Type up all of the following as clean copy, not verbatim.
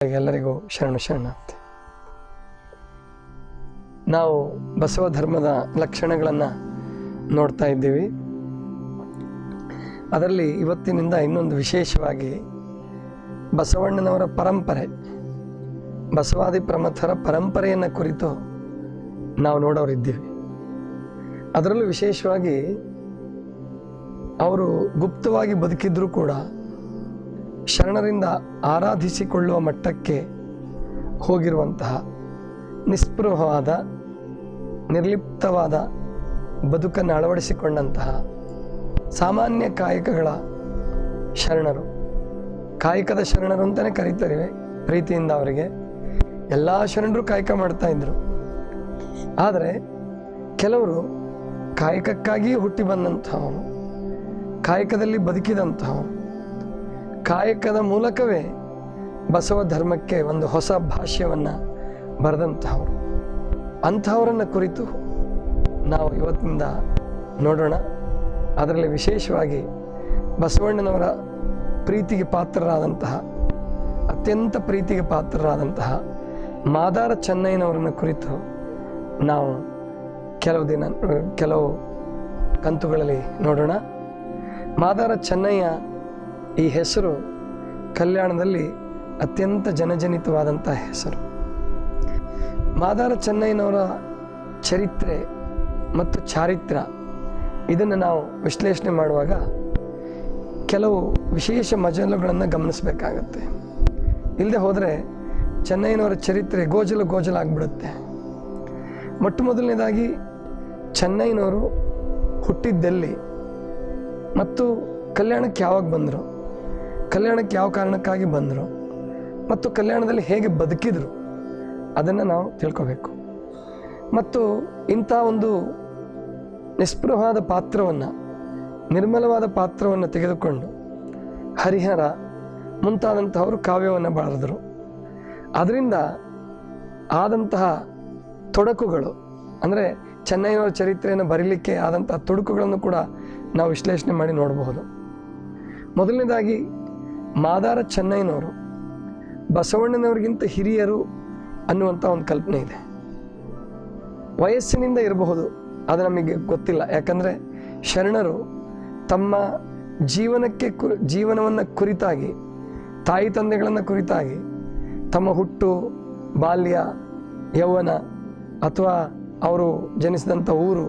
ಎಲ್ಲರಿಗೂ ಶರಣಾರ್ಥಿ. ನಾವು ಬಸವ ಧರ್ಮದ ಲಕ್ಷಣಗಳನ್ನು ನೋಡ್ತಾ ಇದ್ದೀವಿ. ಅದರಲ್ಲಿ ಇವತ್ತಿನಿಂದ ಇನ್ನೊಂದು ವಿಶೇಷವಾಗಿ ಬಸವಣ್ಣನವರ ಪರಂಪರೆ, ಬಸವಾದಿ ಪ್ರಮಥರ ಪರಂಪರೆಯನ್ನು ಕುರಿತು ನಾವು ನೋಡೋರಿದ್ದೀವಿ. ಅದರಲ್ಲೂ ವಿಶೇಷವಾಗಿ ಅವರು ಗುಪ್ತವಾಗಿ ಬದುಕಿದ್ರೂ ಕೂಡ ಶರಣರಿಂದ ಆರಾಧಿಸಿಕೊಳ್ಳುವ ಮಟ್ಟಕ್ಕೆ ಹೋಗಿರುವಂತಹ ನಿಸ್ಪೃಹವಾದ, ನಿರ್ಲಿಪ್ತವಾದ ಬದುಕನ್ನು ಅಳವಡಿಸಿಕೊಂಡಂತಹ ಸಾಮಾನ್ಯ ಕಾಯಕಗಳ ಶರಣರು, ಕಾಯಕದ ಶರಣರು ಅಂತಲೇ ಕರೀತಾರೆ ಪ್ರೀತಿಯಿಂದ. ಅವರಿಗೆ ಎಲ್ಲ ಶರಣರು ಕಾಯಕ ಮಾಡ್ತಾ ಇದ್ರು. ಆದರೆ ಕೆಲವರು ಕಾಯಕಕ್ಕಾಗಿ ಹುಟ್ಟಿ ಬಂದಂಥವರು, ಕಾಯಕದಲ್ಲಿ ಬದುಕಿದಂಥವರು, ಕಾಯಕದ ಮೂಲಕವೇ ಬಸವ ಧರ್ಮಕ್ಕೆ ಒಂದು ಹೊಸ ಭಾಷ್ಯವನ್ನು ಬರೆದಂತಹವರು, ಅಂಥವರನ್ನು ಕುರಿತು ನಾವು ಇವತ್ತಿನಿಂದ ನೋಡೋಣ. ಅದರಲ್ಲಿ ವಿಶೇಷವಾಗಿ ಬಸವಣ್ಣನವರ ಪ್ರೀತಿಗೆ ಪಾತ್ರರಾದಂತಹ, ಅತ್ಯಂತ ಪ್ರೀತಿಗೆ ಪಾತ್ರರಾದಂತಹ ಮಾದಾರ ಚೆನ್ನಯ್ಯನವರನ್ನು ಕುರಿತು ನಾವು ಕೆಲವು ಕಂತುಗಳಲ್ಲಿ ನೋಡೋಣ. ಮಾದಾರ ಚೆನ್ನಯ್ಯ ಈ ಹೆಸರು ಕಲ್ಯಾಣದಲ್ಲಿ ಅತ್ಯಂತ ಜನಜನಿತವಾದಂಥ ಹೆಸರು. ಮಾದಾರ ಚೆನ್ನಯ್ಯನವರ ಚರಿತ್ರೆ ಮತ್ತು ಚಾರಿತ್ರ್ಯ ಇದನ್ನು ನಾವು ವಿಶ್ಲೇಷಣೆ ಮಾಡುವಾಗ ಕೆಲವು ವಿಶೇಷ ಮಜಲುಗಳನ್ನು ಗಮನಿಸಬೇಕಾಗತ್ತೆ. ಇಲ್ಲದೆ ಹೋದರೆ ಚೆನ್ನಯ್ಯನವರ ಚರಿತ್ರೆ ಗೋಜಲಾಗ್ಬಿಡುತ್ತೆ. ಮೊಟ್ಟ ಮೊದಲನೇದಾಗಿ ಚೆನ್ನಯ್ಯನವರು ಹುಟ್ಟಿದ್ದೆಲ್ಲಿ ಮತ್ತು ಕಲ್ಯಾಣಕ್ಕೆ ಯಾವಾಗ ಬಂದರು, ಕಲ್ಯಾಣಕ್ಕೆ ಯಾವ ಕಾರಣಕ್ಕಾಗಿ ಬಂದರು ಮತ್ತು ಕಲ್ಯಾಣದಲ್ಲಿ ಹೇಗೆ ಬದುಕಿದರು ಅದನ್ನು ನಾವು ತಿಳ್ಕೋಬೇಕು. ಮತ್ತು ಇಂಥ ಒಂದು ನಿಸ್ಪೃಹವಾದ ಪಾತ್ರವನ್ನು, ನಿರ್ಮಲವಾದ ಪಾತ್ರವನ್ನು ತೆಗೆದುಕೊಂಡು ಹರಿಹರ ಮುಂತಾದಂತಹವರು ಕಾವ್ಯವನ್ನು ಬರೆದರು. ಅದರಿಂದ ಆದಂತಹ ತೊಡಕುಗಳು, ಅಂದರೆ ಚೆನ್ನಯ್ಯನವರ ಚರಿತ್ರೆಯನ್ನು ಬರೀಲಿಕ್ಕೆ ಆದಂತಹ ತೊಡಕುಗಳನ್ನು ಕೂಡ ನಾವು ವಿಶ್ಲೇಷಣೆ ಮಾಡಿ ನೋಡಬಹುದು. ಮೊದಲನೇದಾಗಿ ಮಾದಾರ ಚೆನ್ನಯ್ಯನವರು ಬಸವಣ್ಣನವರಿಗಿಂತ ಹಿರಿಯರು ಅನ್ನುವಂಥ ಒಂದು ಕಲ್ಪನೆ ಇದೆ. ವಯಸ್ಸಿನಿಂದ ಇರಬಹುದು, ಅದು ನಮಗೆ ಗೊತ್ತಿಲ್ಲ. ಯಾಕಂದರೆ ಶರಣರು ತಮ್ಮ ಜೀವನವನ್ನು ಕುರಿತಾಗಿ, ತಾಯಿ ತಂದೆಗಳನ್ನು ಕುರಿತಾಗಿ, ತಮ್ಮ ಹುಟ್ಟು, ಬಾಲ್ಯ, ಯೌವನ ಅಥವಾ ಅವರು ಜನಿಸಿದಂಥ ಊರು,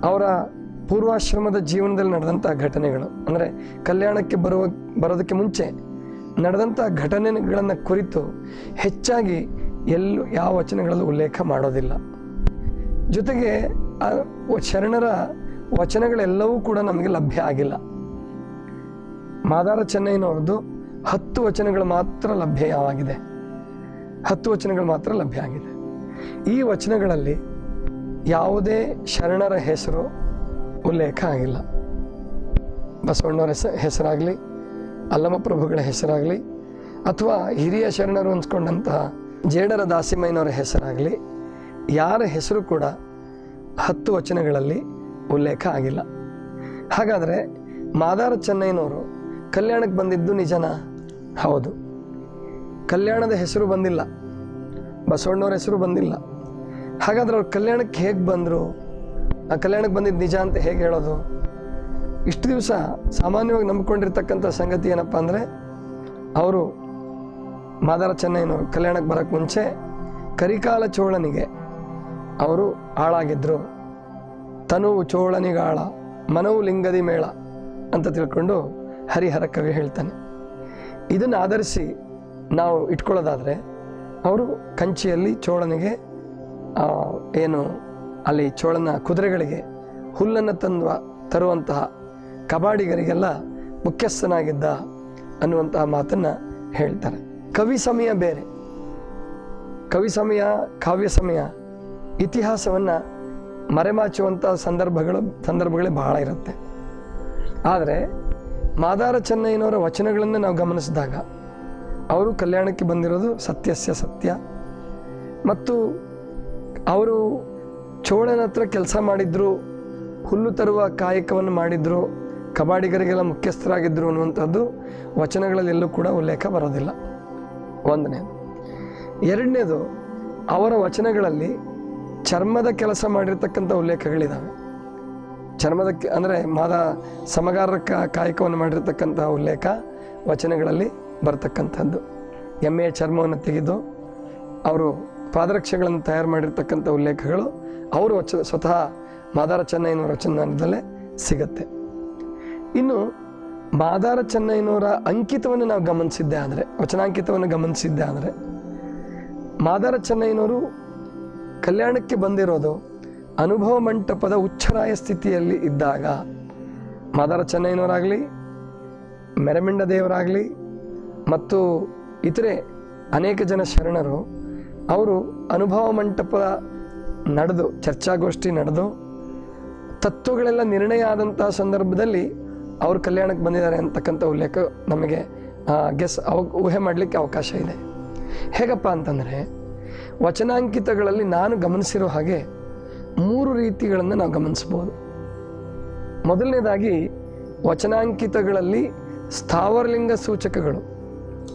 ಅವರ ಪೂರ್ವಾಶ್ರಮದ ಜೀವನದಲ್ಲಿ ನಡೆದಂಥ ಘಟನೆಗಳು, ಅಂದರೆ ಕಲ್ಯಾಣಕ್ಕೆ ಬರೋದಕ್ಕೆ ಮುಂಚೆ ನಡೆದಂಥ ಘಟನೆಗಳನ್ನು ಕುರಿತು ಹೆಚ್ಚಾಗಿ ಯಾವ ವಚನಗಳಲ್ಲೂ ಉಲ್ಲೇಖ ಮಾಡೋದಿಲ್ಲ. ಜೊತೆಗೆ ಶರಣರ ವಚನಗಳೆಲ್ಲವೂ ಕೂಡ ನಮಗೆ ಲಭ್ಯ ಆಗಿಲ್ಲ. ಮಾದಾರ ಚೆನ್ನಯ್ಯನವ್ರದ್ದು 10 ವಚನಗಳು ಮಾತ್ರ ಲಭ್ಯವಾಗಿದೆ. 10 ವಚನಗಳು ಮಾತ್ರ ಲಭ್ಯ ಆಗಿದೆ. ಈ ವಚನಗಳಲ್ಲಿ ಯಾವುದೇ ಶರಣರ ಹೆಸರು ಉಲ್ಲೇಖ ಆಗಿಲ್ಲ. ಬಸವಣ್ಣವರ ಹೆಸರಾಗಲಿ, ಅಲ್ಲಮ ಪ್ರಭುಗಳ ಹೆಸರಾಗಲಿ, ಅಥವಾ ಹಿರಿಯ ಶರಣರು ಅನ್ಸ್ಕೊಂಡಂತಹ ಜೇಡರ ದಾಸಿಮಯ್ಯನವರ ಹೆಸರಾಗಲಿ, ಯಾರ ಹೆಸರು ಕೂಡ 10 ವಚನಗಳಲ್ಲಿ ಉಲ್ಲೇಖ ಆಗಿಲ್ಲ. ಹಾಗಾದರೆ ಮಾದಾರ ಚೆನ್ನಯ್ಯನವರು ಕಲ್ಯಾಣಕ್ಕೆ ಬಂದಿದ್ದು ನಿಜನಾ? ಹೌದು. ಕಲ್ಯಾಣದ ಹೆಸರು ಬಂದಿಲ್ಲ, ಬಸವಣ್ಣವ್ರ ಹೆಸರು ಬಂದಿಲ್ಲ. ಹಾಗಾದ್ರೆ ಅವ್ರು ಕಲ್ಯಾಣಕ್ಕೆ ಹೇಗೆ ಬಂದರು? ಆ ಕಲ್ಯಾಣಕ್ಕೆ ಬಂದಿದ್ದು ನಿಜ ಅಂತ ಹೇಗೆ ಹೇಳೋದು? ಇಷ್ಟು ದಿವಸ ಸಾಮಾನ್ಯವಾಗಿ ನಂಬಿಕೊಂಡಿರ್ತಕ್ಕಂಥ ಸಂಗತಿ ಏನಪ್ಪ ಅಂದರೆ, ಅವರು ಮಾದಾರ ಚೆನ್ನಯ್ಯನವರು ಕಲ್ಯಾಣಕ್ಕೆ ಬರೋಕ್ಕೆ ಮುಂಚೆ ಕರಿಕಾಲ ಚೋಳನಿಗೆ ಅವರು ಆಳಾಗಿದ್ದರು. ತನುವು ಚೋಳನಿಗಾಳ, ಮನವು ಲಿಂಗದಿ ಮೇಳ ಅಂತ ತಿಳ್ಕೊಂಡು ಹರಿಹರ ಕವಿ ಹೇಳ್ತಾನೆ. ಇದನ್ನು ಆಧರಿಸಿ ನಾವು ಇಟ್ಕೊಳ್ಳೋದಾದರೆ, ಅವರು ಕಂಚಿಯಲ್ಲಿ ಚೋಳನಿಗೆ ಏನು ಅಲ್ಲಿ ಚೋಳನ ಕುದುರೆಗಳಿಗೆ ಹುಲ್ಲನ್ನು ತರುವಂತಹ ಕಬಾಡಿಗರಿಗೆಲ್ಲ ಮುಖ್ಯಸ್ಥನಾಗಿದ್ದ ಅನ್ನುವಂತಹ ಮಾತನ್ನು ಹೇಳ್ತಾರೆ. ಕವಿ ಸಮಯ ಬೇರೆ, ಕವಿ ಸಮಯ, ಕಾವ್ಯ ಸಮಯ, ಇತಿಹಾಸವನ್ನು ಮರೆಮಾಚುವಂಥ ಸಂದರ್ಭಗಳೇ ಬಹಳ ಇರುತ್ತೆ. ಆದರೆ ಮಾದಾರ ಚೆನ್ನಯ್ಯನವರ ವಚನಗಳನ್ನು ನಾವು ಗಮನಿಸಿದಾಗ ಅವರು ಕಲ್ಯಾಣಕ್ಕೆ ಬಂದಿರೋದು ಸತ್ಯಸ್ಯ ಸತ್ಯ. ಮತ್ತು ಅವರು ಚೋಳನ ಹತ್ರ ಕೆಲಸ ಮಾಡಿದ್ರು, ಹುಲ್ಲು ತರುವ ಕಾಯಕವನ್ನು ಮಾಡಿದ್ರು, ಕಬಾಡಿಗರಿಗೆಲ್ಲ ಮುಖ್ಯಸ್ಥರಾಗಿದ್ದರು ಅನ್ನುವಂಥದ್ದು ವಚನಗಳಲ್ಲೆಲ್ಲೂ ಕೂಡ ಉಲ್ಲೇಖ ಬರೋದಿಲ್ಲ. ಒಂದನೇದು. ಎರಡನೇದು, ಅವರ ವಚನಗಳಲ್ಲಿ ಚರ್ಮದ ಕೆಲಸ ಮಾಡಿರ್ತಕ್ಕಂಥ ಉಲ್ಲೇಖಗಳಿದ್ದಾವೆ. ಚರ್ಮದಕ್ಕೆ ಅಂದರೆ ಸಮಗಾರ ಕಾಯಕವನ್ನು ಮಾಡಿರ್ತಕ್ಕಂಥ ಉಲ್ಲೇಖ ವಚನಗಳಲ್ಲಿ ಬರ್ತಕ್ಕಂಥದ್ದು. ಎಮ್ಮೆಯ ಚರ್ಮವನ್ನು ತೆಗೆದು ಅವರು ಪಾದರಕ್ಷೆಗಳನ್ನು ತಯಾರು ಮಾಡಿರ್ತಕ್ಕಂಥ ಉಲ್ಲೇಖಗಳು ಅವರು ಸ್ವತಃ ಮಾದಾರ ಚೆನ್ನಯ್ಯನವರ ವಚನದಲ್ಲೇ ಸಿಗತ್ತೆ. ಇನ್ನು ಮಾದಾರ ಚೆನ್ನಯ್ಯನವರ ಅಂಕಿತವನ್ನು ನಾವು ಗಮನಿಸಿದ್ದೆ ಆದರೆ, ವಚನಾಂಕಿತವನ್ನು ಗಮನಿಸಿದ್ದೆ ಆದರೆ, ಮಾದಾರ ಚೆನ್ನಯ್ಯನವರು ಕಲ್ಯಾಣಕ್ಕೆ ಬಂದಿರೋದು ಅನುಭವ ಮಂಟಪದ ಉಚ್ಚರಾಯ ಸ್ಥಿತಿಯಲ್ಲಿ ಇದ್ದಾಗ. ಮಾದಾರ ಚೆನ್ನಯ್ಯನವರಾಗಲಿ, ಮೆರಮಿಂಡ ದೇವರಾಗಲಿ ಮತ್ತು ಇತರೆ ಅನೇಕ ಜನ ಶರಣರು ಅವರು ಅನುಭವ ಮಂಟಪ ನಡೆದು, ಚರ್ಚಾಗೋಷ್ಠಿ ನಡೆದು, ತತ್ವಗಳೆಲ್ಲ ನಿರ್ಣಯ ಆದಂಥ ಸಂದರ್ಭದಲ್ಲಿ ಅವರು ಕಲ್ಯಾಣಕ್ಕೆ ಬಂದಿದ್ದಾರೆ ಅಂತಕ್ಕಂಥ ಉಲ್ಲೇಖ ನಮಗೆ ಊಹೆ ಮಾಡಲಿಕ್ಕೆ ಅವಕಾಶ ಇದೆ. ಹೇಗಪ್ಪ ಅಂತಂದರೆ, ವಚನಾಂಕಿತಗಳಲ್ಲಿ ನಾನು ಗಮನಿಸಿರೋ ಹಾಗೆ 3 ರೀತಿಗಳನ್ನು ನಾವು ಗಮನಿಸ್ಬೋದು. ಮೊದಲನೇದಾಗಿ, ವಚನಾಂಕಿತಗಳಲ್ಲಿ ಸ್ಥಾವರಲಿಂಗ ಸೂಚಕಗಳು,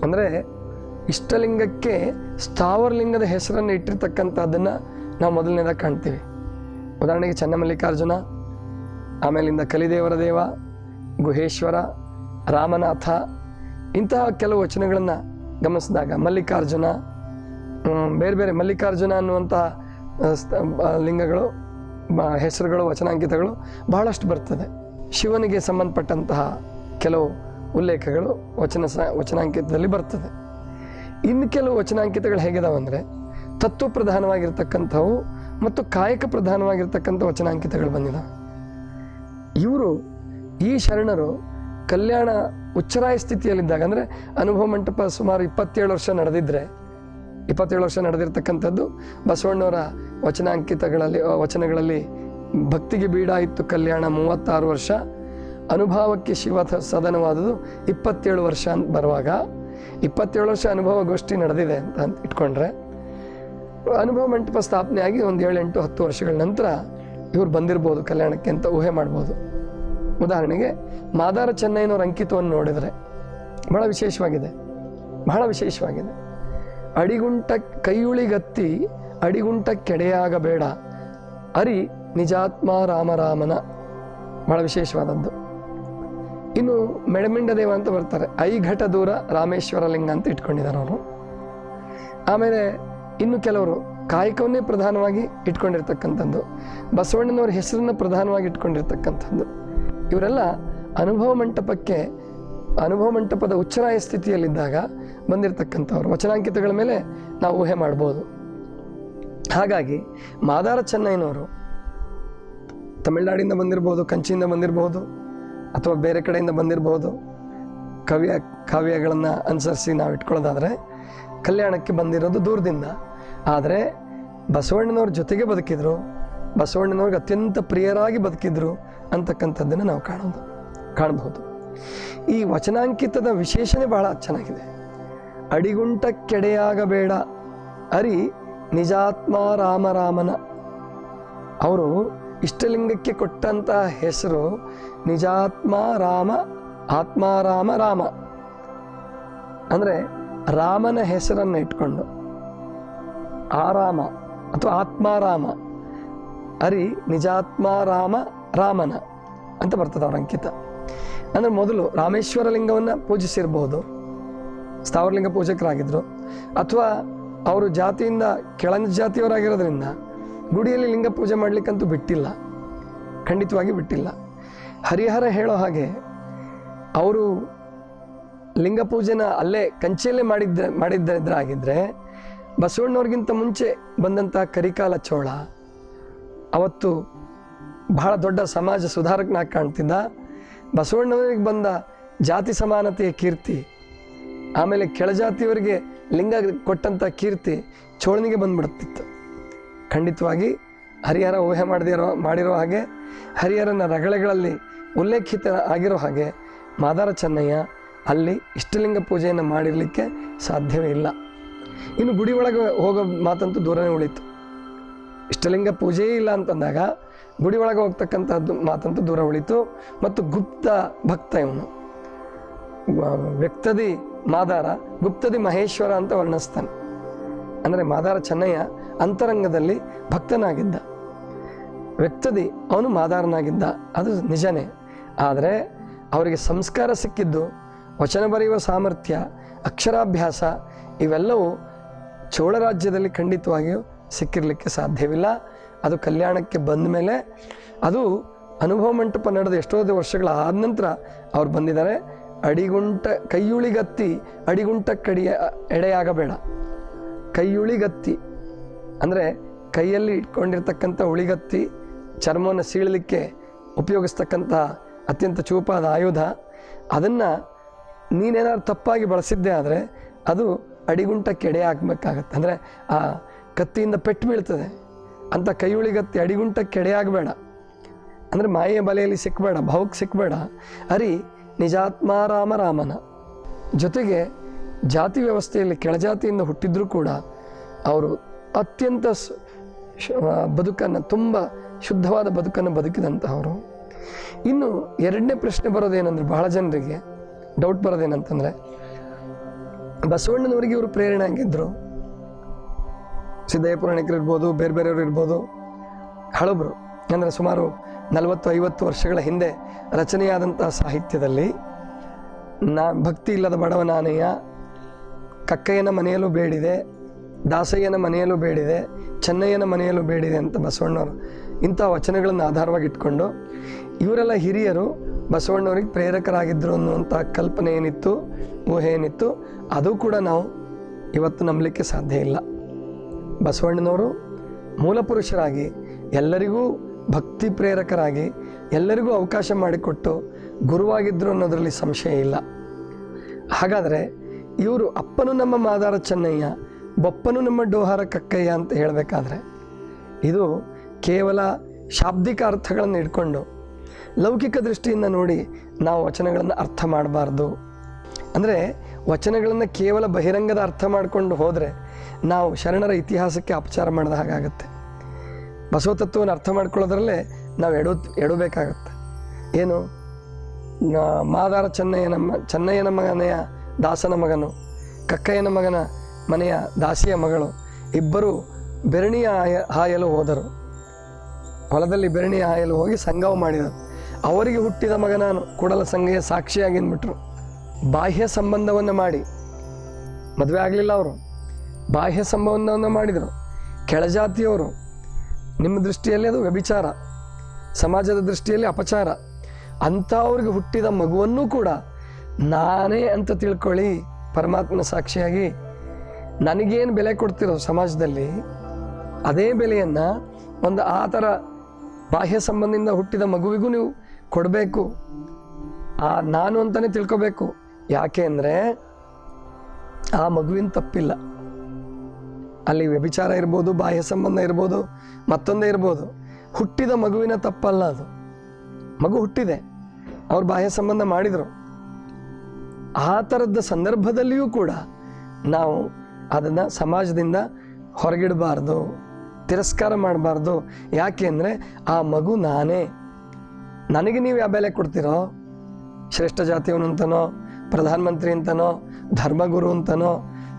ಅಂದರೆ ಇಷ್ಟಲಿಂಗಕ್ಕೆ ಸ್ಥಾವರಲಿಂಗದ ಹೆಸರನ್ನು ಇಟ್ಟಿರ್ತಕ್ಕಂಥದ್ದನ್ನು ನಾವು ಮೊದಲನೇದಾಗಿ ಕಾಣ್ತೀವಿ. ಉದಾಹರಣೆಗೆ ಚನ್ನಮಲ್ಲಿಕಾರ್ಜುನ, ಆಮೇಲಿಂದ ಕಲಿದೇವರ ದೇವ, ಗುಹೇಶ್ವರ, ರಾಮನಾಥ, ಇಂತಹ ಕೆಲವು ವಚನಗಳನ್ನು ಗಮನಿಸಿದಾಗ ಮಲ್ಲಿಕಾರ್ಜುನ, ಬೇರೆ ಬೇರೆ ಮಲ್ಲಿಕಾರ್ಜುನ ಅನ್ನುವಂತಹ ಲಿಂಗಗಳು, ಹೆಸರುಗಳು, ವಚನಾಂಕಿತಗಳು ಬಹಳಷ್ಟು ಬರ್ತದೆ. ಶಿವನಿಗೆ ಸಂಬಂಧಪಟ್ಟಂತಹ ಕೆಲವು ಉಲ್ಲೇಖಗಳು ವಚನಾಂಕಿತದಲ್ಲಿ ಬರ್ತದೆ. ಇನ್ನು ಕೆಲವು ವಚನಾಂಕಿತಗಳು ಹೇಗಿದಾವೆ ಅಂದರೆ, ತತ್ವ ಪ್ರಧಾನವಾಗಿರ್ತಕ್ಕಂಥವು ಮತ್ತು ಕಾಯಕ ಪ್ರಧಾನವಾಗಿರ್ತಕ್ಕಂಥ ವಚನಾಂಕಿತಗಳು ಬಂದಿದ್ದಾವೆ. ಈ ಶರಣರು ಕಲ್ಯಾಣ ಉಚ್ಚರಾಯ ಸ್ಥಿತಿಯಲ್ಲಿದ್ದಾಗ, ಅಂದರೆ ಅನುಭವ ಮಂಟಪ ಸುಮಾರು 27 ವರ್ಷ ನಡೆದಿದ್ದರೆ, 27 ವರ್ಷ ನಡೆದಿರ್ತಕ್ಕಂಥದ್ದು ಬಸವಣ್ಣವರ ವಚನಗಳಲ್ಲಿ ಭಕ್ತಿಗೆ ಬೀಡಾಯಿತು ಕಲ್ಯಾಣ 36 ವರ್ಷ, ಅನುಭವಕ್ಕೆ ಶಿವ ಸದನವಾದುದು 27 ವರ್ಷ ಅಂತ ಬರುವಾಗ, 27 ವರ್ಷ ಅನುಭವ ಗೋಷ್ಠಿ ನಡೆದಿದೆ ಅಂತ ಇಟ್ಕೊಂಡ್ರೆ, ಅನುಭವ ಮಂಟಪ ಸ್ಥಾಪನೆ ಆಗಿ ಒಂದು 7-8-10 ವರ್ಷಗಳ ನಂತರ ಇವ್ರು ಬಂದಿರ್ಬೋದು ಕಲ್ಯಾಣಕ್ಕೆ ಅಂತ ಊಹೆ ಮಾಡ್ಬೋದು. ಉದಾಹರಣೆಗೆ ಮಾದಾರ ಚೆನ್ನಯ್ಯನವರ ಅಂಕಿತವನ್ನು ನೋಡಿದರೆ ಬಹಳ ವಿಶೇಷವಾಗಿದೆ. ಅಡಿಗುಂಟ ಕೈಯುಳಿಗತ್ತಿ ಅಡಿಗುಂಟ ಕೆಡೆಯಾಗಬೇಡ, ಅರಿ ನಿಜಾತ್ಮ ರಾಮರಾಮನ, ಬಹಳ ವಿಶೇಷವಾದದ್ದು. ಇನ್ನು ಮೆಡಮಿಂಡ ದೇವ ಅಂತ ಬರ್ತಾರೆ, ಐಘಟ ದೂರ ರಾಮೇಶ್ವರ ಲಿಂಗ ಅಂತ ಇಟ್ಕೊಂಡಿದ್ದಾರೆ ಅವರು. ಆಮೇಲೆ ಇನ್ನು ಕೆಲವರು ಕಾಯಕವನ್ನೇ ಪ್ರಧಾನವಾಗಿ ಇಟ್ಕೊಂಡಿರ್ತಕ್ಕಂಥದ್ದು, ಬಸವಣ್ಣನವರ ಹೆಸರನ್ನು ಪ್ರಧಾನವಾಗಿ ಇಟ್ಕೊಂಡಿರ್ತಕ್ಕಂಥದ್ದು. ಇವರೆಲ್ಲ ಅನುಭವ ಮಂಟಪದ ಉಚ್ಚರಾಯ ಸ್ಥಿತಿಯಲ್ಲಿದ್ದಾಗ ಬಂದಿರತಕ್ಕಂಥವ್ರು. ವಚನಾಂಕಿತಗಳ ಮೇಲೆ ನಾವು ಊಹೆ ಮಾಡ್ಬೋದು. ಹಾಗಾಗಿ ಮಾದಾರ ಚೆನ್ನಯ್ಯನವರು ತಮಿಳುನಾಡಿಂದ ಬಂದಿರ್ಬೋದು, ಕಂಚಿಯಿಂದ ಬಂದಿರಬಹುದು, ಅಥವಾ ಬೇರೆ ಕಡೆಯಿಂದ ಬಂದಿರಬಹುದು. ಕಾವ್ಯಗಳನ್ನು ಅನುಸರಿಸಿ ನಾವು ಇಟ್ಕೊಳ್ಳೋದಾದರೆ ಕಲ್ಯಾಣಕ್ಕೆ ಬಂದಿರೋದು ದೂರದಿಂದ. ಆದರೆ ಬಸವಣ್ಣನವ್ರ ಜೊತೆಗೆ ಬದುಕಿದ್ರು, ಬಸವಣ್ಣನವ್ರಿಗೆ ಅತ್ಯಂತ ಪ್ರಿಯರಾಗಿ ಬದುಕಿದ್ರು ಅಂತಕ್ಕಂಥದ್ದನ್ನು ನಾವು ಕಾಣಬಹುದು. ಈ ವಚನಾಂಕಿತದ ವಿಶೇಷಣೆ ಬಹಳ ಚೆನ್ನಾಗಿದೆ. ಅಡಿಗುಂಟ ಕೆಡೆಯಾಗಬೇಡ, ಅರಿ ನಿಜಾತ್ಮ ರಾಮರಾಮನ. ಅವರು ಇಷ್ಟಲಿಂಗಕ್ಕೆ ಕೊಟ್ಟಂಥ ಹೆಸರು ನಿಜಾತ್ಮ ರಾಮ, ಆತ್ಮಾರಾಮ ರಾಮ, ಅಂದರೆ ರಾಮನ ಹೆಸರನ್ನು ಇಟ್ಕೊಂಡು ಆರಾಮ ಅಥವಾ ಆತ್ಮಾರಾಮ, ಅರಿ ನಿಜಾತ್ಮ ರಾಮ ರಾಮನ ಅಂತ ಬರ್ತದೆ ಅವರ ಅಂಕಿತ. ಅಂದರೆ ಮೊದಲು ರಾಮೇಶ್ವರ ಲಿಂಗವನ್ನು ಪೂಜಿಸಿರ್ಬೋದು, ಸ್ಥಾವರಲಿಂಗ ಪೂಜಕರಾಗಿದ್ದರು, ಅಥವಾ ಅವರು ಜಾತಿಯಿಂದ ಕೆಳನ ಜಾತಿಯವರಾಗಿರೋದ್ರಿಂದ ಗುಡಿಯಲ್ಲಿ ಲಿಂಗ ಪೂಜೆ ಮಾಡಲಿಕ್ಕಂತೂ ಬಿಟ್ಟಿಲ್ಲ, ಖಂಡಿತವಾಗಿ ಬಿಟ್ಟಿಲ್ಲ. ಹರಿಹರ ಹೇಳೋ ಹಾಗೆ ಅವರು ಲಿಂಗ ಪೂಜೆನ ಅಲ್ಲೇ ಕಂಚಿಯಲ್ಲೇ ಮಾಡಿದ್ರಾಗಿದ್ದರೆ ಬಸವಣ್ಣವ್ರಿಗಿಂತ ಮುಂಚೆ ಬಂದಂಥ ಕರಿಕಾಲ ಚೋಳ ಅವತ್ತು ಬಹಳ ದೊಡ್ಡ ಸಮಾಜ ಸುಧಾರಕನಾಗಿ ಕಾಣ್ತಿದ್ದ. ಬಸವಣ್ಣವರಿಗೆ ಬಂದ ಜಾತಿ ಸಮಾನತೆಯ ಕೀರ್ತಿ, ಆಮೇಲೆ ಕೆಳಜಾತಿಯವರಿಗೆ ಲಿಂಗ ಕೊಟ್ಟಂಥ ಕೀರ್ತಿ ಚೋಳನಿಗೆ ಬಂದ್ಬಿಡುತ್ತಿತ್ತು. ಖಂಡಿತವಾಗಿ ಹರಿಹರ ಊಹೆ ಮಾಡಿರೋ ಹಾಗೆ, ಹರಿಹರನ ರಗಳೆಗಳಲ್ಲಿ ಉಲ್ಲೇಖಿತ ಆಗಿರೋ ಹಾಗೆ ಮಾದಾರ ಚೆನ್ನಯ್ಯ ಅಲ್ಲಿ ಇಷ್ಟಲಿಂಗ ಪೂಜೆಯನ್ನು ಮಾಡಿರಲಿಕ್ಕೆ ಸಾಧ್ಯವೇ ಇಲ್ಲ. ಇನ್ನು ಗುಡಿ ಒಳಗೆ ಹೋಗೋ ಮಾತಂತೂ ದೂರನೇ ಉಳಿತು. ಇಷ್ಟಲಿಂಗ ಪೂಜೆಯೇ ಇಲ್ಲ ಅಂತಂದಾಗ ಗುಡಿ ಒಳಗೆ ಹೋಗ್ತಕ್ಕಂಥದ್ದು ಮಾತಂತೂ ದೂರ ಉಳಿತು. ಮತ್ತು ಗುಪ್ತ ಭಕ್ತ ಇವನು, ವ್ಯಕ್ತದಿ ಮಾದಾರ, ಗುಪ್ತದಿ ಮಹೇಶ್ವರ ಅಂತ ವರ್ಣಿಸ್ತಾನೆ. ಅಂದರೆ ಮಾದಾರ ಚೆನ್ನಯ್ಯ ಅಂತರಂಗದಲ್ಲಿ ಭಕ್ತನಾಗಿದ್ದ, ವ್ಯಕ್ತದಿ ಅವನು ಮಾದಾರನಾಗಿದ್ದ, ಅದು ನಿಜನೇ. ಆದರೆ ಅವರಿಗೆ ಸಂಸ್ಕಾರ ಸಿಕ್ಕಿದ್ದು, ವಚನ ಬರೆಯುವ ಸಾಮರ್ಥ್ಯ, ಅಕ್ಷರಾಭ್ಯಾಸ ಇವೆಲ್ಲವೂ ಚೋಳ ರಾಜ್ಯದಲ್ಲಿ ಖಂಡಿತವಾಗಿಯೂ ಸಿಕ್ಕಿರಲಿಕ್ಕೆ ಸಾಧ್ಯವಿಲ್ಲ. ಅದು ಕಲ್ಯಾಣಕ್ಕೆ ಬಂದ ಮೇಲೆ, ಅದು ಅನುಭವ ಮಂಟಪ ನಡೆದ ಎಷ್ಟೋ ವರ್ಷಗಳ ಆದ ನಂತರ ಅವ್ರು ಬಂದಿದ್ದಾರೆ. ಕೈಯುಳಿಗತ್ತಿ ಅಡಿಗುಂಟಕ್ಕಡಿಯ ಎಡೆಯಾಗಬೇಡ. ಕೈಯುಳಿಗತ್ತಿ ಅಂದರೆ ಕೈಯಲ್ಲಿ ಇಟ್ಕೊಂಡಿರ್ತಕ್ಕಂಥ ಉಳಿಗತ್ತಿ, ಚರ್ಮವನ್ನು ಸೀಳಲಿಕ್ಕೆ ಉಪಯೋಗಿಸ್ತಕ್ಕಂಥ ಅತ್ಯಂತ ಚೂಪಾದ ಆಯುಧ. ಅದನ್ನು ನೀನೇನಾದ್ರು ತಪ್ಪಾಗಿ ಬಳಸಿದ್ದೆ ಆದರೆ ಅದು ಅಡಿಗುಂಟಕ್ಕೆ ಎಡೆ ಹಾಕಬೇಕಾಗತ್ತೆ. ಅಂದರೆ ಆ ಕತ್ತಿಯಿಂದ ಪೆಟ್ಟು ಬೀಳ್ತದೆ ಅಂತ. ಕೈಯುಳಿಗತ್ತಿ ಅಡಿಗುಂಟಕ್ಕೆ ಎಡೆ ಆಗಬೇಡ ಅಂದರೆ ಮಾಯೆಯ ಬಲೆಯಲ್ಲಿ ಸಿಕ್ಕಬೇಡ, ಭಾವಕ್ಕೆ ಸಿಕ್ಕಬೇಡ. ಅರಿ ನಿಜಾತ್ಮ ರಾಮನ ಜೊತೆಗೆ ಜಾತಿ ವ್ಯವಸ್ಥೆಯಲ್ಲಿ ಕೆಳಜಾತಿಯಿಂದ ಹುಟ್ಟಿದ್ರೂ ಕೂಡ ಅವರು ಅತ್ಯಂತ ಬದುಕನ್ನು, ತುಂಬ ಶುದ್ಧವಾದ ಬದುಕನ್ನು ಬದುಕಿದಂತಹವರು. ಇನ್ನು ಎರಡನೇ ಪ್ರಶ್ನೆ ಬರೋದೇನೆಂದರೆ, ಬಹಳ ಜನರಿಗೆ ಡೌಟ್ ಬರೋದೇನಂತಂದರೆ, ಬಸವಣ್ಣನವರಿಗೆ ಇವರು ಪ್ರೇರಣೆ ಆಗಿದ್ದರು. ಸಿದ್ದಯ್ಯ ಪುರಾಣಿಕರು ಇರ್ಬೋದು, ಬೇರೆ ಬೇರೆಯವರು ಇರ್ಬೋದು, ಹಳಬರು ಅಂದರೆ ಸುಮಾರು 40-50 ವರ್ಷಗಳ ಹಿಂದೆ ರಚನೆಯಾದಂತಹ ಸಾಹಿತ್ಯದಲ್ಲಿ ಭಕ್ತಿ ಇಲ್ಲದ ಬಡವನಾನೆಯ, ಕಕ್ಕಯ್ಯನ ಮನೆಯಲ್ಲೂ ಬೇಡಿದೆ, ದಾಸಯ್ಯನ ಮನೆಯಲ್ಲೂ ಬೇಡಿದೆ, ಚೆನ್ನಯ್ಯನ ಮನೆಯಲ್ಲೂ ಬೇಡಿದೆ ಅಂತ ಬಸವಣ್ಣವರು ಇಂಥ ವಚನಗಳನ್ನು ಆಧಾರವಾಗಿ ಇಟ್ಕೊಂಡು ಇವರೆಲ್ಲ ಹಿರಿಯರು ಬಸವಣ್ಣವ್ರಿಗೆ ಪ್ರೇರಕರಾಗಿದ್ದರು ಅನ್ನುವಂಥ ಕಲ್ಪನೆ ಏನಿತ್ತು, ಊಹೆ ಏನಿತ್ತು, ಅದು ಕೂಡ ನಾವು ಇವತ್ತು ನಂಬಲಿಕ್ಕೆ ಸಾಧ್ಯ ಇಲ್ಲ. ಬಸವಣ್ಣನವರು ಮೂಲಪುರುಷರಾಗಿ ಎಲ್ಲರಿಗೂ ಭಕ್ತಿ ಪ್ರೇರಕರಾಗಿ ಎಲ್ಲರಿಗೂ ಅವಕಾಶ ಮಾಡಿಕೊಟ್ಟು ಗುರುವಾಗಿದ್ದರು ಅನ್ನೋದರಲ್ಲಿ ಸಂಶಯ ಇಲ್ಲ. ಹಾಗಾದರೆ ಇವರು ಅಪ್ಪನು ನಮ್ಮ ಮಾದಾರ ಚೆನ್ನಯ್ಯ, ಬೊಪ್ಪನು ನಮ್ಮ ಡೋಹಾರ ಕಕ್ಕಯ್ಯ ಅಂತ ಹೇಳಬೇಕಾದ್ರೆ ಇದು ಕೇವಲ ಶಾಬ್ದಿಕ ಅರ್ಥಗಳನ್ನು ಇಟ್ಕೊಂಡು ಲೌಕಿಕ ದೃಷ್ಟಿಯಿಂದ ನೋಡಿ ನಾವು ವಚನಗಳನ್ನು ಅರ್ಥ ಮಾಡಬಾರ್ದು. ಅಂದರೆ ವಚನಗಳನ್ನು ಕೇವಲ ಬಹಿರಂಗದ ಅರ್ಥ ಮಾಡಿಕೊಂಡು ಹೋದರೆ ನಾವು ಶರಣರ ಇತಿಹಾಸಕ್ಕೆ ಅಪಚಾರ ಮಾಡಿದ ಹಾಗಾಗುತ್ತೆ. ಬಸವ ತತ್ವವನ್ನು ಅರ್ಥ ಮಾಡ್ಕೊಳ್ಳೋದ್ರಲ್ಲೇ ನಾವು ಎಡಬೇಕಾಗತ್ತೆ. ಏನು, ಮಾದಾರ ಚೆನ್ನಯ್ಯನ ಮಗನೆಯ ದಾಸನ ಮಗನು, ಕಕ್ಕಯ್ಯನ ಮಗನ ಮನೆಯ ದಾಸಿಯ ಮಗಳು ಇಬ್ಬರು ಬೆರಣಿಯ ಹಾಯಲು ಹೋದರು. ಹೊಲದಲ್ಲಿ ಬೆರಣಿಯ ಹಾಯಲು ಹೋಗಿ ಸಂಗವ ಮಾಡಿದರು. ಅವರಿಗೆ ಹುಟ್ಟಿದ ಮಗ ನಾನು ಕೂಡಲ ಸಂಘೆಯ ಸಾಕ್ಷಿಯಾಗಿ ಅಂದ್ಬಿಟ್ರು. ಬಾಹ್ಯ ಸಂಬಂಧವನ್ನು ಮಾಡಿ ಮದುವೆ ಆಗಲಿಲ್ಲ. ಅವರು ಬಾಹ್ಯ ಸಂಬಂಧವನ್ನು ಮಾಡಿದರು. ಕೆಳಜಾತಿಯವರು, ನಿಮ್ಮ ದೃಷ್ಟಿಯಲ್ಲಿ ಅದು ವ್ಯಭಿಚಾರ, ಸಮಾಜದ ದೃಷ್ಟಿಯಲ್ಲಿ ಅಪಚಾರ. ಅಂಥವ್ರಿಗೆ ಹುಟ್ಟಿದ ಮಗುವನ್ನೂ ಕೂಡ ನಾನೇ ಅಂತ ತಿಳ್ಕೊಳ್ಳಿ, ಪರಮಾತ್ಮನ ಸಾಕ್ಷಿಯಾಗಿ ನನಗೇನು ಬೆಲೆ ಕೊಡ್ತಿರೋ ಸಮಾಜದಲ್ಲಿ ಅದೇ ಬೆಲೆಯನ್ನು ಒಂದು ಆ ಥರ ಬಾಹ್ಯ ಸಂಬಂಧದಿಂದ ಹುಟ್ಟಿದ ಮಗುವಿಗೂ ನೀವು ಕೊಡಬೇಕು. ನಾನು ಅಂತಲೇ ತಿಳ್ಕೊಬೇಕು. ಯಾಕೆ ಅಂದರೆ ಆ ಮಗುವಿನ ತಪ್ಪಿಲ್ಲ. ಅಲ್ಲಿ ವ್ಯಭಿಚಾರ ಇರ್ಬೋದು, ಬಾಹ್ಯ ಸಂಬಂಧ ಇರ್ಬೋದು, ಮತ್ತೊಂದೇ ಇರ್ಬೋದು. ಹುಟ್ಟಿದ ಮಗುವಿನ ತಪ್ಪಲ್ಲ ಅದು. ಮಗು ಹುಟ್ಟಿದೆ, ಅವ್ರು ಬಾಹ್ಯ ಸಂಬಂಧ ಮಾಡಿದರು. ಆ ಥರದ ಸಂದರ್ಭದಲ್ಲಿಯೂ ಕೂಡ ನಾವು ಅದನ್ನು ಸಮಾಜದಿಂದ ಹೊರಗಿಡಬಾರ್ದು, ತಿರಸ್ಕಾರ ಮಾಡಬಾರ್ದು. ಯಾಕೆ ಅಂದರೆ ಆ ಮಗು ನಾನೇ. ನನಗೆ ನೀವು ಯಾವ ಬೆಲೆ ಕೊಡ್ತೀರೋ, ಶ್ರೇಷ್ಠ ಜಾತಿಯವನು ಅಂತನೋ, ಪ್ರಧಾನಮಂತ್ರಿ ಅಂತನೋ, ಧರ್ಮಗುರು ಅಂತನೋ,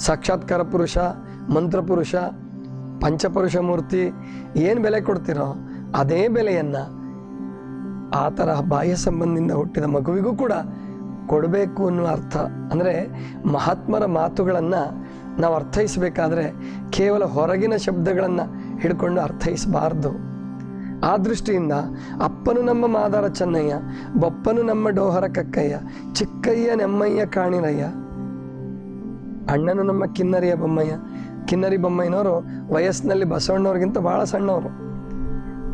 ಸಾಕ್ಷಾತ್ಕಾರ ಪುರುಷ, ಮಂತ್ರಪುರುಷ, ಪಂಚಪುರುಷ ಮೂರ್ತಿ ಏನು ಬೆಲೆ ಕೊಡ್ತೀರೋ ಅದೇ ಬೆಲೆಯನ್ನು ಆ ಥರ ಬಾಹ್ಯ ಸಂಬಂಧದಿಂದ ಹುಟ್ಟಿದ ಮಗುವಿಗೂ ಕೂಡ ಕೊಡಬೇಕು ಅನ್ನೋ ಅರ್ಥ. ಅಂದರೆ ಮಹಾತ್ಮರ ಮಾತುಗಳನ್ನು ನಾವು ಅರ್ಥೈಸಬೇಕಾದ್ರೆ ಕೇವಲ ಹೊರಗಿನ ಶಬ್ದಗಳನ್ನು ಹಿಡ್ಕೊಂಡು ಅರ್ಥೈಸಬಾರ್ದು. ಆ ದೃಷ್ಟಿಯಿಂದ ಅಪ್ಪನು ನಮ್ಮ ಮಾದಾರ ಚೆನ್ನಯ್ಯ, ಬೊಪ್ಪನು ನಮ್ಮ ಡೋಹರ ಕಕ್ಕಯ್ಯ, ಚಿಕ್ಕಯ್ಯ ನೆಮ್ಮಯ್ಯ ಕಾಣಿರಯ್ಯ, ಅಣ್ಣನು ನಮ್ಮ ಕಿನ್ನರಿಯ ಬೊಮ್ಮಯ್ಯ. ಕಿನ್ನರಿ ಬೊಮ್ಮಯ್ಯನವರು ವಯಸ್ಸಿನಲ್ಲಿ ಬಸವಣ್ಣವ್ರಿಗಿಂತ ಭಾಳ ಸಣ್ಣವರು.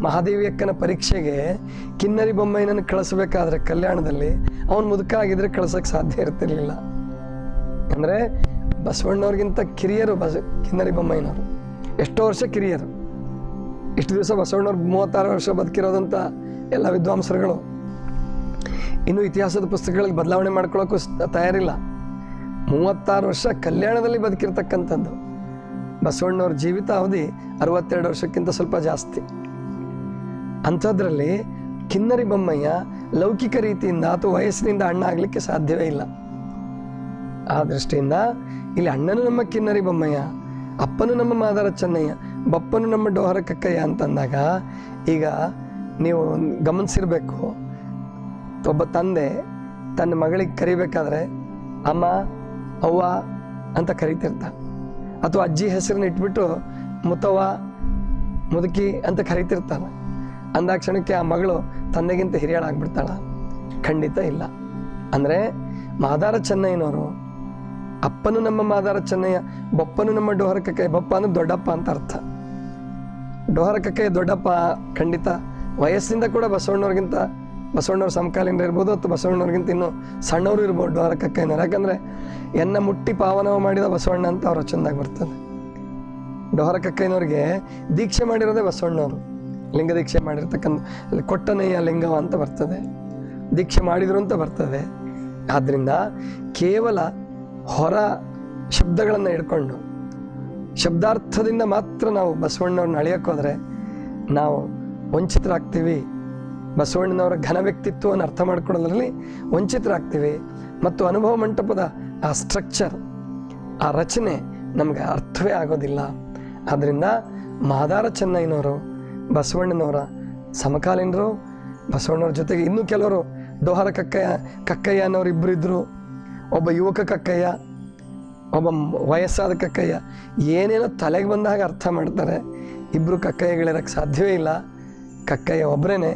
ಮಹಾದೇವಿ ಅಕ್ಕನ ಪರೀಕ್ಷೆಗೆ ಕಿನ್ನರಿ ಬೊಮ್ಮಯ್ಯನನ್ನು ಕಳಿಸ್ಬೇಕಾದ್ರೆ ಕಲ್ಯಾಣದಲ್ಲಿ ಅವನು ಮುದುಕ ಆಗಿದ್ರೆ ಕಳ್ಸೋಕ್ಕೆ ಸಾಧ್ಯ ಇರ್ತಿರ್ಲಿಲ್ಲ. ಅಂದರೆ ಬಸವಣ್ಣವ್ರಿಗಿಂತ ಕಿರಿಯರು ಕಿನ್ನರಿ ಬೊಮ್ಮಯ್ಯನವರು, ಎಷ್ಟೋ ವರ್ಷ ಕಿರಿಯರು. ಇಷ್ಟು ದಿವಸ ಬಸವಣ್ಣವ್ರು 36 ವರ್ಷ ಬದುಕಿರೋದಂಥ ಎಲ್ಲ ವಿದ್ವಾಂಸರುಗಳು ಇನ್ನೂ ಇತಿಹಾಸದ ಪುಸ್ತಕಗಳಲ್ಲಿ ಬದಲಾವಣೆ ಮಾಡ್ಕೊಳ್ಳೋಕ್ಕೂ ತಯಾರಿಲ್ಲ. 36 ವರ್ಷ ಕಲ್ಯಾಣದಲ್ಲಿ ಬದುಕಿರ್ತಕ್ಕಂಥದ್ದು. ಬಸವಣ್ಣವ್ರ ಜೀವಿತ ಅವಧಿ 62 ವರ್ಷಕ್ಕಿಂತ ಸ್ವಲ್ಪ ಜಾಸ್ತಿ. ಅಂಥದ್ರಲ್ಲಿ ಕಿನ್ನರಿ ಬೊಮ್ಮಯ್ಯ ಲೌಕಿಕ ರೀತಿಯಿಂದ ಅಥವಾ ವಯಸ್ಸಿನಿಂದ ಅಣ್ಣ ಆಗಲಿಕ್ಕೆ ಸಾಧ್ಯವೇ ಇಲ್ಲ. ಆ ದೃಷ್ಟಿಯಿಂದ ಇಲ್ಲಿ ಅಣ್ಣನು ನಮ್ಮ ಕಿನ್ನರಿ ಬೊಮ್ಮಯ್ಯ, ಅಪ್ಪನು ನಮ್ಮ ಮಾದಾರ ಚೆನ್ನಯ್ಯ, ಬಪ್ಪನು ನಮ್ಮ ಡೋಹರ ಕಕ್ಕಯ್ಯ ಅಂತಂದಾಗ ಈಗ ನೀವು ಗಮನಿಸಿರ್ಬೇಕು, ಒಬ್ಬ ತಂದೆ ತನ್ನ ಮಗಳಿಗೆ ಕರಿಬೇಕಾದ್ರೆ ಅಮ್ಮ ಅವ್ವ ಅಂತ ಕರಿತಿರ್ತ, ಅಥವಾ ಅಜ್ಜಿ ಹೆಸರನ್ನ ಇಟ್ಬಿಟ್ಟು ಮುತ್ತವ್ವ ಮುದುಕಿ ಅಂತ ಕರಿತಿರ್ತಾನೆ. ಅಂದಾಕ್ಷಣಕ್ಕೆ ಆ ಮಗಳು ತಂದೆಗಿಂತ ಹಿರಿಯಳಾಗ್ಬಿಡ್ತಾಳ? ಖಂಡಿತ ಇಲ್ಲ. ಅಂದರೆ ಮಾದಾರ ಚೆನ್ನಯ್ಯನವರು ಅಪ್ಪನು ನಮ್ಮ ಮಾದಾರ ಚೆನ್ನಯ್ಯ, ಬಪ್ಪನು ನಮ್ಮ ಡೋಹರ ಕಕ್ಕಯ್ಯ. ಬಪ್ಪ ಅಂದ್ರೆ ದೊಡ್ಡಪ್ಪ ಅಂತ ಅರ್ಥ. ಡೋಹರ ಕಕ್ಕಯ್ಯ ದೊಡ್ಡಪ್ಪ ಖಂಡಿತ ವಯಸ್ಸಿಂದ ಕೂಡ ಬಸವಣ್ಣವ್ರ ಸಮಕಾಲೀನರು ಇರ್ಬೋದು, ಅಥವಾ ಬಸವಣ್ಣವ್ರಿಗಿಂತ ಇನ್ನೂ ಸಣ್ಣವರು ಇರ್ಬೋದು ಡೋಹರ ಕಕ್ಕಯ್ಯನವ್ರು. ಯಾಕಂದರೆ ಎನ್ನ ಮುಟ್ಟಿ ಪಾವನವ ಮಾಡಿದ ಬಸವಣ್ಣ ಅಂತ ಅವ್ರ ವಚನದಾಗ ಬರ್ತದೆ. ಡೋಹರ ಕಕ್ಕಯ್ಯನವ್ರಿಗೆ ದೀಕ್ಷೆ ಮಾಡಿರೋದೇ ಬಸವಣ್ಣವರು, ಲಿಂಗ ದೀಕ್ಷೆ ಮಾಡಿರ್ತಕ್ಕಂಥ ಕೊಟ್ಟನಯ್ಯ ಲಿಂಗವ ಅಂತ ಬರ್ತದೆ, ದೀಕ್ಷೆ ಮಾಡಿದ್ರು ಅಂತ ಬರ್ತದೆ. ಆದ್ದರಿಂದ ಕೇವಲ ಹೊರ ಶಬ್ದಗಳನ್ನು ಹಿಡ್ಕೊಂಡು ಶಬ್ದಾರ್ಥದಿಂದ ಮಾತ್ರ ನಾವು ಬಸವಣ್ಣವ್ರನ್ನ ಅಳಿಯೋಕ್ಕೋದ್ರೆ ನಾವು ವಂಚಿತರಾಗ್ತೀವಿ. ಬಸವಣ್ಣನವರ ಘನ ವ್ಯಕ್ತಿತ್ವವನ್ನು ಅರ್ಥ ಮಾಡ್ಕೊಳ್ಳೋದ್ರಲ್ಲಿ ವಂಚಿತರಾಗ್ತೀವಿ. ಮತ್ತು ಅನುಭವ ಮಂಟಪದ ಆ ಸ್ಟ್ರಕ್ಚರ್, ಆ ರಚನೆ ನಮಗೆ ಅರ್ಥವೇ ಆಗೋದಿಲ್ಲ. ಆದ್ದರಿಂದ ಮಾದಾರ ಚೆನ್ನಯ್ಯನವರು ಬಸವಣ್ಣನವರ ಸಮಕಾಲೀನರು. ಬಸವಣ್ಣವ್ರ ಜೊತೆಗೆ ಇನ್ನೂ ಕೆಲವರು ಡೋಹರ ಕಕ್ಕಯ್ಯ ಅನ್ನೋರು ಇಬ್ಬರು ಇದ್ದರು. ಒಬ್ಬ ಯುವಕ ಕಕ್ಕಯ್ಯ, ಒಬ್ಬ ವಯಸ್ಸಾದ ಕಕ್ಕಯ್ಯ. ಏನೇನೋ ತಲೆಗೆ ಬಂದಾಗ ಅರ್ಥ ಮಾಡ್ತಾರೆ. ಇಬ್ಬರು ಕಕ್ಕಯ್ಯಗಳಿರೋಕ್ಕೆ ಸಾಧ್ಯವೇ ಇಲ್ಲ. ಕಕ್ಕಯ್ಯ ಒಬ್ಬರೇ.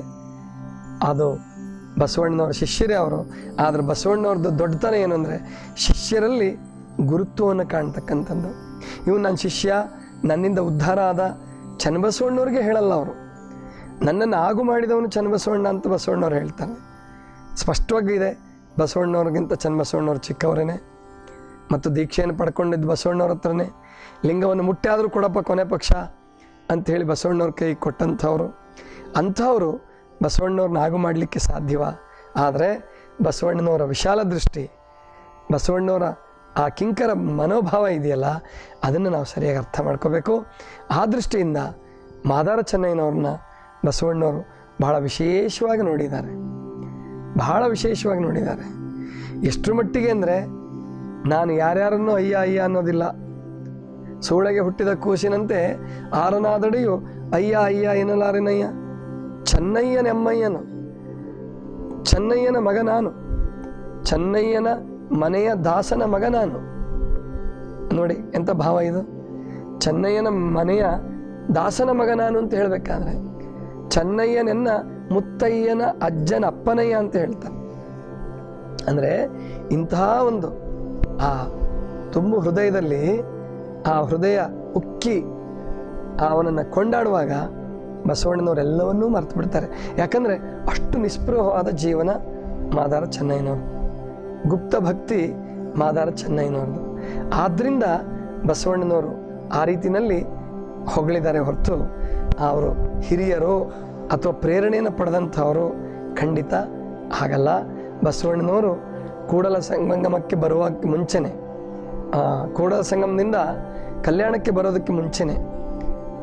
ಅದು ಬಸವಣ್ಣನವ್ರ ಶಿಷ್ಯರೇ ಅವರು. ಆದರೆ ಬಸವಣ್ಣವ್ರದ್ದು ದೊಡ್ಡತನ ಏನು ಅಂದರೆ ಶಿಷ್ಯರಲ್ಲಿ ಗುರುತ್ವವನ್ನು ಕಾಣ್ತಕ್ಕಂಥದ್ದು. ಇವು ನನ್ನ ಶಿಷ್ಯ, ನನ್ನಿಂದ ಉದ್ಧಾರ ಆದ, ಚನ್ನಬಸವಣ್ಣವ್ರಿಗೆ ಹೇಳಲ್ಲ ಅವರು. ನನ್ನನ್ನು ಆಗು ಮಾಡಿದವನು ಚನ್ನಬಸವಣ್ಣ ಅಂತ ಬಸವಣ್ಣವ್ರು ಹೇಳ್ತಾರೆ. ಸ್ಪಷ್ಟವಾಗಿದೆ, ಬಸವಣ್ಣವ್ರಿಗಿಂತ ಚನ್ನಬಸವಣ್ಣವ್ರು ಚಿಕ್ಕವರೇ. ಮತ್ತು ದೀಕ್ಷೆಯನ್ನು ಪಡ್ಕೊಂಡಿದ್ದು ಬಸವಣ್ಣವ್ರ ಹತ್ರನೇ. ಲಿಂಗವನ್ನು ಮುಟ್ಟಾದರೂ ಕೊಡಪ್ಪ ಕೊನೆ ಪಕ್ಷ ಅಂಥೇಳಿ ಬಸವಣ್ಣವ್ರ ಕೈ ಕೊಟ್ಟಂಥವ್ರು. ಅಂಥವರು ಬಸವಣ್ಣವ್ರನ್ನ ಆಗು ಮಾಡಲಿಕ್ಕೆ ಸಾಧ್ಯವ? ಆದರೆ ಬಸವಣ್ಣನವರ ವಿಶಾಲ ದೃಷ್ಟಿ, ಬಸವಣ್ಣವರ ಆ ಕಿಂಕರ ಮನೋಭಾವ ಇದೆಯಲ್ಲ, ಅದನ್ನು ನಾವು ಸರಿಯಾಗಿ ಅರ್ಥ ಮಾಡ್ಕೋಬೇಕು. ಆ ದೃಷ್ಟಿಯಿಂದ ಮಾದಾರ ಚೆನ್ನಯ್ಯನವ್ರನ್ನ ಬಸವಣ್ಣವರು ಬಹಳ ವಿಶೇಷವಾಗಿ ನೋಡಿದ್ದಾರೆ, ಬಹಳ ವಿಶೇಷವಾಗಿ ನೋಡಿದ್ದಾರೆ. ಎಷ್ಟರ ಮಟ್ಟಿಗೆ ಅಂದರೆ ನಾನು ಯಾರ್ಯಾರನ್ನೂ ಅಯ್ಯ ಅಯ್ಯ ಅನ್ನೋದಿಲ್ಲ. ಸೂಳೆಗೆ ಹುಟ್ಟಿದ ಕೂಸಿನಂತೆ ಆರನಾದಡಿಯು ಅಯ್ಯ ಅಯ್ಯ ಎನ್ನಲಾರೆನಯ್ಯ. ಚೆನ್ನಯ್ಯನೆಮ್ಮಯ್ಯನು, ಚೆನ್ನಯ್ಯನ ಮಗ ನಾನು, ಚೆನ್ನಯ್ಯನ ಮನೆಯ ದಾಸನ ಮಗ ನಾನು. ನೋಡಿ ಎಂಥ ಭಾವ ಇದು. ಚೆನ್ನಯ್ಯನ ಮನೆಯ ದಾಸನ ಮಗ ನಾನು ಅಂತ ಹೇಳಬೇಕಾದ್ರೆ ಚೆನ್ನಯ್ಯನೆನ್ನ ಮುತ್ತಯ್ಯನ ಅಜ್ಜನ ಅಪ್ಪನಯ್ಯ ಅಂತ ಹೇಳ್ತಾನೆ. ಅಂದರೆ ಇಂತಹ ಒಂದು ಆ ತುಂಬು ಹೃದಯದಲ್ಲಿ ಆ ಹೃದಯ ಉಕ್ಕಿ ಅವನನ್ನು ಕೊಂಡಾಡುವಾಗ ಬಸವಣ್ಣನವರೆಲ್ಲವನ್ನೂ ಮರ್ತು ಬಿಡ್ತಾರೆ. ಯಾಕಂದರೆ ಅಷ್ಟು ನಿಸ್ಪೃಹವಾದ ಜೀವನ ಮಾದಾರ ಚೆನ್ನಯ್ಯನವರು, ಗುಪ್ತ ಭಕ್ತಿ ಮಾದಾರ ಚೆನ್ನಯ್ಯನವ್ರದ್ದು. ಆದ್ದರಿಂದ ಬಸವಣ್ಣನವರು ಆ ರೀತಿಯಲ್ಲಿ ಹೊಗಳಿದ್ದಾರೆ ಹೊರತು ಅವರು ಹಿರಿಯರು ಅಥವಾ ಪ್ರೇರಣೆಯನ್ನು ಪಡೆದಂಥವರು ಖಂಡಿತ ಹಾಗಲ್ಲ. ಬಸವಣ್ಣನವರು ಕೂಡಲ ಸಂಗಮಕ್ಕೆ ಬರುವಕ್ಕೆ ಮುಂಚೆನೆ, ಕೂಡಲ ಸಂಗಮದಿಂದ ಕಲ್ಯಾಣಕ್ಕೆ ಬರೋದಕ್ಕೆ ಮುಂಚೆನೆ,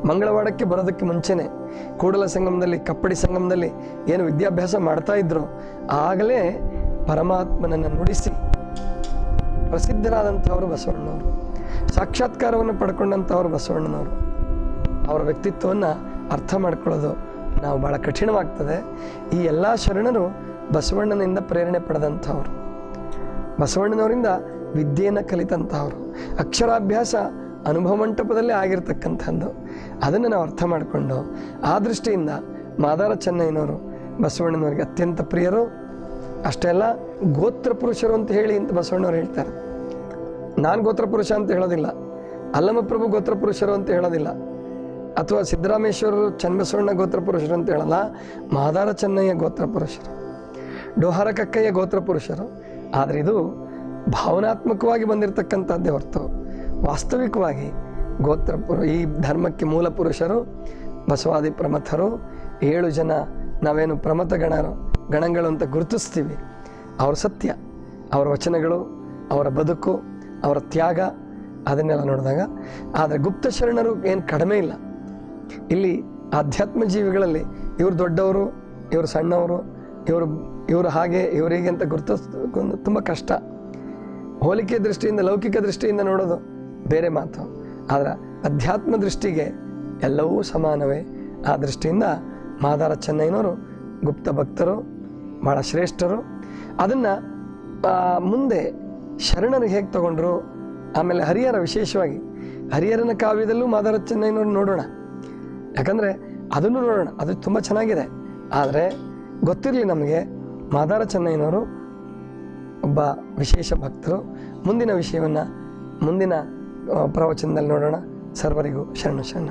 ಮಂಗಳವಾಡಕ್ಕೆ ಬರೋದಕ್ಕೆ ಮುಂಚೆನೆ, ಕೂಡಲ ಸಂಗಮದಲ್ಲಿ ಕಪ್ಪಡಿ ಸಂಗಮದಲ್ಲಿ ಏನು ವಿದ್ಯಾಭ್ಯಾಸ ಮಾಡ್ತಾ ಇದ್ರು ಆಗಲೇ ಪರಮಾತ್ಮನನ್ನು ನುಡಿಸಿ ಪ್ರಸಿದ್ಧರಾದಂಥವರು ಬಸವಣ್ಣನವರು, ಸಾಕ್ಷಾತ್ಕಾರವನ್ನು ಪಡ್ಕೊಂಡಂಥವ್ರು ಬಸವಣ್ಣನವರು. ಅವರ ವ್ಯಕ್ತಿತ್ವವನ್ನು ಅರ್ಥ ಮಾಡ್ಕೊಳ್ಳೋದು ನಾವು ಭಾಳ ಕಠಿಣವಾಗ್ತದೆ. ಈ ಎಲ್ಲ ಶರಣರು ಬಸವಣ್ಣನಿಂದ ಪ್ರೇರಣೆ ಪಡೆದಂಥವ್ರು, ಬಸವಣ್ಣನವರಿಂದ ವಿದ್ಯೆಯನ್ನು ಕಲಿತಂಥವ್ರು. ಅಕ್ಷರಾಭ್ಯಾಸ ಅನುಭವ ಮಂಟಪದಲ್ಲೇ ಆಗಿರ್ತಕ್ಕಂಥದ್ದು. ಅದನ್ನು ನಾವು ಅರ್ಥ ಮಾಡಿಕೊಂಡು ಆ ದೃಷ್ಟಿಯಿಂದ ಮಾದಾರ ಚೆನ್ನಯ್ಯನವರು ಬಸವಣ್ಣನವರಿಗೆ ಅತ್ಯಂತ ಪ್ರಿಯರು. ಅಷ್ಟೇ ಅಲ್ಲ, ಗೋತ್ರ ಪುರುಷರು ಅಂತ ಹೇಳಿ ಅಂತ ಬಸವಣ್ಣವ್ರು ಹೇಳ್ತಾರೆ. ನಾನು ಗೋತ್ರ ಪುರುಷ ಅಂತ ಹೇಳೋದಿಲ್ಲ, ಅಲ್ಲಮಪ್ರಭು ಗೋತ್ರ ಪುರುಷರು ಅಂತ ಹೇಳೋದಿಲ್ಲ, ಅಥವಾ ಸಿದ್ದರಾಮೇಶ್ವರರು ಚನ್ನಬಸವಣ್ಣ ಗೋತ್ರ ಪುರುಷರು ಅಂತ ಹೇಳಲ್ಲ. ಮಾದಾರ ಚೆನ್ನಯ್ಯ ಗೋತ್ರ ಪುರುಷರು, ಡೋಹರ ಕಕ್ಕಯ್ಯ ಗೋತ್ರ ಪುರುಷರು. ಆದರೆ ಇದು ಭಾವನಾತ್ಮಕವಾಗಿ ಬಂದಿರತಕ್ಕಂಥದ್ದೇ ಹೊರತು ವಾಸ್ತವಿಕವಾಗಿ ಈ ಧರ್ಮಕ್ಕೆ ಮೂಲ ಪುರುಷರು ಬಸವಾದಿ ಪ್ರಮಥರು. 7 ಜನ ನಾವೇನು ಪ್ರಮಥ ಗಣಗಳು ಅಂತ ಗುರುತಿಸ್ತೀವಿ, ಅವ್ರ ಸತ್ಯ, ಅವರ ವಚನಗಳು, ಅವರ ಬದುಕು, ಅವರ ತ್ಯಾಗ, ಅದನ್ನೆಲ್ಲ ನೋಡಿದಾಗ. ಆದರೆ ಗುಪ್ತ ಶರಣರು ಏನು ಕಡಿಮೆ ಇಲ್ಲ. ಇಲ್ಲಿ ಆಧ್ಯಾತ್ಮ ಜೀವಿಗಳಲ್ಲಿ ಇವರು ದೊಡ್ಡವರು, ಇವರು ಸಣ್ಣವರು, ಇವರು ಹಾಗೆ ಇವರಿಗೆ ಅಂತ ಗುರುತಿಸೋದು ತುಂಬ ಕಷ್ಟ. ಹೋಲಿಕೆ ದೃಷ್ಟಿಯಿಂದ, ಲೌಕಿಕ ದೃಷ್ಟಿಯಿಂದ ನೋಡೋದು ಬೇರೆ ಮಾತು. ಆದರೆ ಅಧ್ಯಾತ್ಮ ದೃಷ್ಟಿಗೆ ಎಲ್ಲವೂ ಸಮಾನವೇ. ಆ ದೃಷ್ಟಿಯಿಂದ ಮಾದಾರ ಚೆನ್ನೈನವರು ಗುಪ್ತ ಭಕ್ತರು, ಭಾಳ ಶ್ರೇಷ್ಠರು. ಅದನ್ನು ಮುಂದೆ ಶರಣರು ಹೇಗೆ ತಗೊಂಡ್ರು, ಆಮೇಲೆ ಹರಿಹರ, ವಿಶೇಷವಾಗಿ ಹರಿಹರನ ಕಾವ್ಯದಲ್ಲೂ ಮಾದಾರ ಚೆನ್ನೈನವ್ರು ನೋಡೋಣ. ಯಾಕಂದರೆ ಅದನ್ನು ನೋಡೋಣ, ಅದು ತುಂಬ ಚೆನ್ನಾಗಿದೆ. ಆದರೆ ಗೊತ್ತಿರಲಿ ನಮಗೆ ಮಾದಾರ ಚೆನ್ನೈನವರು ಒಬ್ಬ ವಿಶೇಷ ಭಕ್ತರು. ಮುಂದಿನ ವಿಷಯವನ್ನು ಮುಂದಿನ ಪ್ರವಚನದಲ್ಲಿ ನೋಡೋಣ. ಸರ್ವರಿಗೂ ಶರಣ ಶರಣ.